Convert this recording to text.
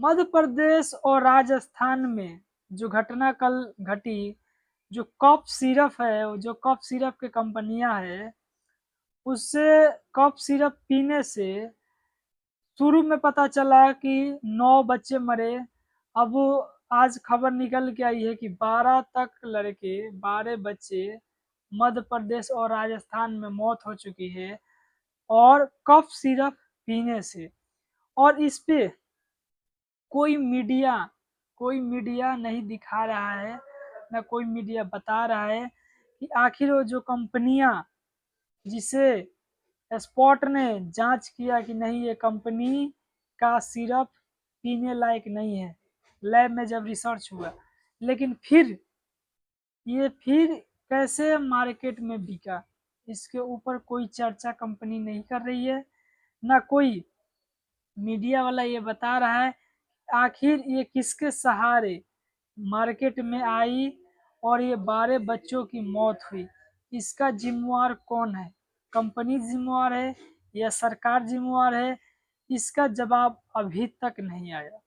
मध्य प्रदेश और राजस्थान में जो घटना कल घटी, जो कफ सिरप है, जो कफ सिरप की कंपनियां है, उससे कफ सिरप पीने से शुरू में पता चला कि 9 बच्चे मरे। अब आज खबर निकल के आई है कि 12 तक लड़के, 12 बच्चे मध्य प्रदेश और राजस्थान में मौत हो चुकी है और कफ सिरप पीने से। और इस पे कोई मीडिया कोई मीडिया नहीं दिखा रहा है, ना कोई मीडिया बता रहा है कि आखिर वो जो कंपनियां, जिसे स्पॉट ने जांच किया कि नहीं ये कंपनी का सिरप पीने लायक नहीं है, लैब में जब रिसर्च हुआ, लेकिन फिर कैसे मार्केट में बिका, इसके ऊपर कोई चर्चा कंपनी नहीं कर रही है, ना कोई मीडिया वाला ये बता रहा है आखिर ये किसके सहारे मार्केट में आई और ये 12 बच्चों की मौत हुई। इसका जिम्मेवार कौन है? कंपनी जिम्मेवार है या सरकार जिम्मेवार है? इसका जवाब अभी तक नहीं आया।